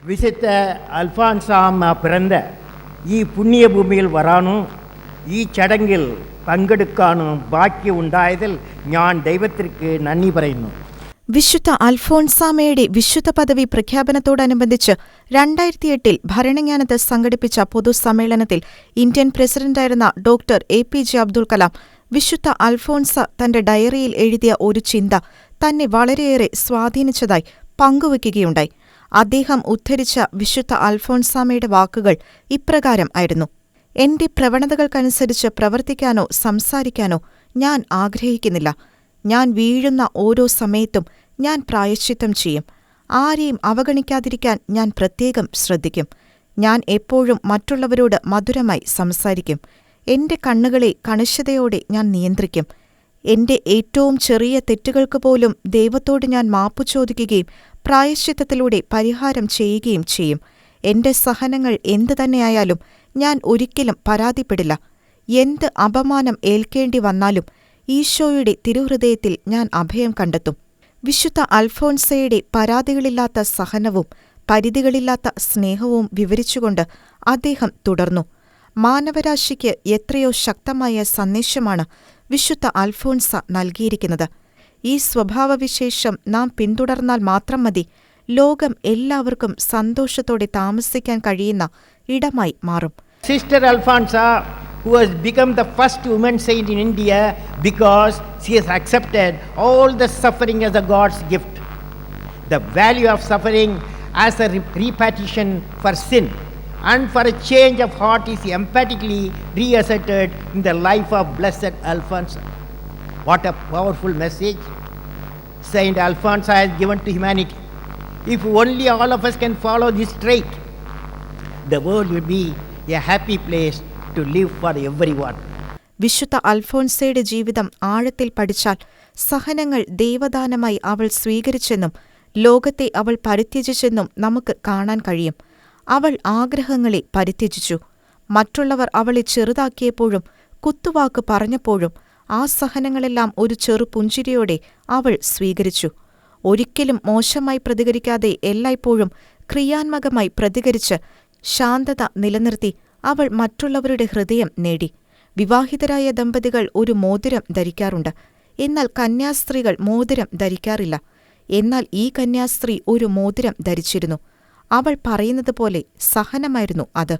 വിശുദ്ധ അൽഫോൻസാമ്മ പിറന്ന ഈ പുണ്യഭൂമിയിൽ വരാനും ഈ ചടങ്ങിൽ പങ്കെടുക്കാനും ഭാഗ്യമുണ്ടായതിൽ ഞാൻ ദൈവത്തിற்கு നന്ദി പറയുന്നു. വിശുദ്ധ അൽഫോൻസാമ്മയുടെ വിശുദ്ധ പദവി പ്രഖ്യാപനത്തോടനുബന്ധിച്ച് 2008 ഭരണങ്ങാനത്ത് സംഘടിപ്പിച്ച പൊതുസമ്മേളനത്തിൽ ഇന്ത്യൻ പ്രസിഡന്റായിരുന്ന ഡോക്ടർ APJ അബ്ദുൽ കലാം വിശുദ്ധ അൽഫോൻസ തന്റെ ഡയറിയിൽ എഴുതിയ ഒരു ചിന്ത തന്നെ വളരെയേറെ സ്വാധീനിച്ചതായി പങ്കുവയ്ക്കുകയുണ്ടായി. അദ്ദേഹം ഉദ്ധരിച്ച വിശുദ്ധ അൽഫോൻസാമ്മയുടെ വാക്കുകൾ ഇപ്രകാരം ആയിരുന്നു: എന്റെ പ്രവണതകൾക്കനുസരിച്ച് പ്രവർത്തിക്കാനോ സംസാരിക്കാനോ ഞാൻ ആഗ്രഹിക്കുന്നില്ല. ഞാൻ വീഴുന്ന ഓരോ സമയത്തും ഞാൻ പ്രായശ്ചിത്തം ചെയ്യും. ആരെയും അവഗണിക്കാതിരിക്കാൻ ഞാൻ പ്രത്യേകം ശ്രദ്ധിക്കും. ഞാൻ എപ്പോഴും മറ്റുള്ളവരോട് മധുരമായി സംസാരിക്കും. എന്റെ കണ്ണുകളെ കണിശതയോടെ ഞാൻ നിയന്ത്രിക്കും. എന്റെ ഏറ്റവും ചെറിയ തെറ്റുകൾക്ക് പോലും ദൈവത്തോട് ഞാൻ മാപ്പു ചോദിക്കുകയും പ്രായശ്ചിത്തത്തിലൂടെ പരിഹാരം ചെയ്യുകയും ചെയ്യും. എന്റെ സഹനങ്ങൾ എന്തു തന്നെയായാലും ഞാൻ ഒരിക്കലും പരാതിപ്പെടില്ല. എന്ത് അപമാനം ഏൽക്കേണ്ടി വന്നാലും ഈശോയുടെ തിരുഹൃദയത്തിൽ ഞാൻ അഭയം കണ്ടെത്തും. വിശുദ്ധ അൽഫോൻസയുടെ പരാതികളില്ലാത്ത സഹനവും പരിധികളില്ലാത്ത സ്നേഹവും വിവരിച്ചുകൊണ്ട് അദ്ദേഹം തുടർന്നു: മാനവരാശിക്ക് എത്രയോ ശക്തമായ സന്ദേശമാണ് വിശുദ്ധ അൽഫോൻസ നൽകിയിരിക്കുന്നത്. ഈ സ്വഭാവവിശേഷം നാം പിന്തുടർന്നാൽ മാത്രം മതി ലോകം എല്ലാവർക്കും സന്തോഷത്തോടെ താമസിക്കാൻ കഴിയുന്ന ഇടമായി മാറും. Sister Alfonsa, who has become the first woman saint in India because she has accepted all the suffering as a God's gift. The value of suffering as a repetition for sin and for a change of heart is emphatically reasserted in the life of Blessed Alfonsa. What a powerful message Saint Alfonsa has given to humanity. If only all of us can follow this trait, the world will be a happy place to live for everyone. വിശുദ്ധ അൽഫോൻസയുടെ ജീവിതം ആഴത്തിൽ പഠിച്ചാൽ സഹനങ്ങൾ ദൈവദാനമായി അവൾ സ്വീകരിച്ചെന്നും ലോകത്തെ അവൾ പരിത്യജിച്ചെന്നും നമുക്ക് കാണാൻ കഴിയും. അവൾ ആഗ്രഹങ്ങളെ പരിത്യജിച്ചു. മറ്റുള്ളവർ അവളെ ചെറുതാക്കിയപ്പോഴും കുത്തുവാക്ക് പറഞ്ഞപ്പോഴും ആ സഹനങ്ങളെല്ലാം ഒരു ചെറു പുഞ്ചിരിയോടെ അവൾ സ്വീകരിച്ചു. ഒരിക്കലും മോശമായി പ്രതികരിക്കാതെ എല്ലായ്പ്പോഴും ക്രിയാത്മകമായി പ്രതികരിച്ച് ശാന്തത നിലനിർത്തി അവൾ മറ്റുള്ളവരുടെ ഹൃദയം നേടി. വിവാഹിതരായ ദമ്പതികൾ ഒരു മോതിരം ധരിക്കാറുണ്ട്, എന്നാൽ കന്യാസ്ത്രീകൾ മോതിരം ധരിക്കാറില്ല. എന്നാൽ ഈ കന്യാസ്ത്രീ ഒരു മോതിരം ധരിച്ചിരുന്നു. അവൾ പറയുന്നതുപോലെ സഹനമായിരുന്നു അത്.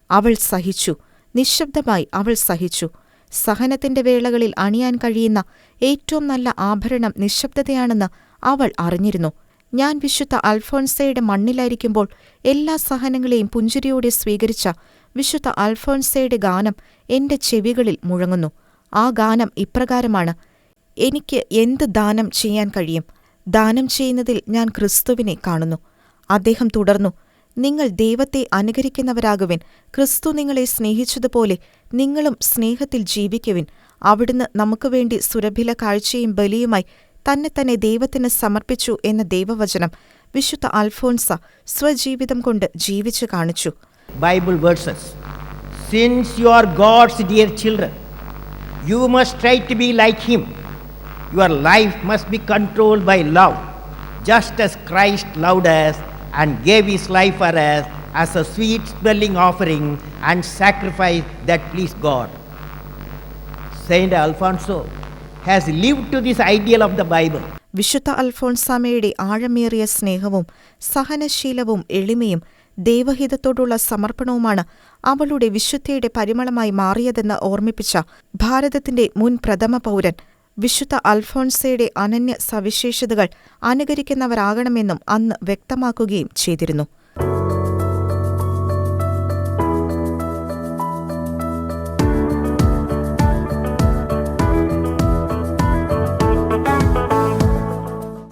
അവൾ സഹിച്ചു. നിശബ്ദമായി അവൾ സഹിച്ചു. സഹനത്തിന്റെ വേളകളിൽ അണിയാൻ കഴിയുന്ന ഏറ്റവും നല്ല ആഭരണം നിശബ്ദതയാണെന്ന് അവൾ അറിഞ്ഞിരുന്നു. ഞാൻ വിശുദ്ധ അൽഫോൻസയുടെ മണ്ണിലായിരിക്കുമ്പോൾ എല്ലാ സഹനങ്ങളെയും പുഞ്ചിരിയോടെ സ്വീകരിച്ച വിശുദ്ധ അൽഫോൻസയുടെ ഗാനം എന്റെ ചെവികളിൽ മുഴങ്ങുന്നു. ആ ഗാനം ഇപ്രകാരമാണ്: എനിക്ക് എന്ത് ദാനം ചെയ്യാൻ കഴിയും? ദാനം ചെയ്യുന്നതിൽ ഞാൻ ക്രിസ്തുവിനെ കാണുന്നു. അദ്ദേഹം തുടർന്നു: നിങ്ങൾ ദൈവത്തെ അനുകരിക്കുന്നവരാകുവിൻ. ക്രിസ്തു നിങ്ങളെ സ്നേഹിച്ചതുപോലെ നിങ്ങളും സ്നേഹത്തിൽ ജീവിക്കുവിൻ. അവിടുന്ന് നമുക്കുവേണ്ടി സുരഭില കാഴ്ചയും ബലിയുമായി തന്നെ ദൈവത്തിന് സമർപ്പിച്ചു എന്ന ദൈവവചനം വിശുദ്ധ അൽഫോൻസ സ്വജീവിതം കൊണ്ട് ജീവിച്ചു കാണിച്ചു. Bible verses: Since you are God's dear children, you must try to be like Him. Your life must be controlled by love, just as Christ loved us and gave His life for us as a sweet-smelling offering and sacrifice that pleased God. Saint Alfonso has lived to this ideal of the Bible. വിശുദ്ധ അൽഫോൻസാമ്മയുടെ ആഴമേറിയ സ്നേഹവും സഹനശീലവും എളിമയും ദൈവഹിതത്തോടുള്ള സമർപ്പണവുമാണ് അവളുടെ വിശുദ്ധിയുടെ പരിമളമായി മാറിയതെന്ന് ഓർമ്മിപ്പിച്ച ഭാരതത്തിന്റെ മുൻ പ്രഥമ പൗരൻ വിശുദ്ധ അൽഫോൻസയുടെ അനന്യ സവിശേഷതകൾ അനുകരിക്കുന്നവരാകണമെന്നും അന്ന് വ്യക്തമാക്കുകയും ചെയ്തിരുന്നു.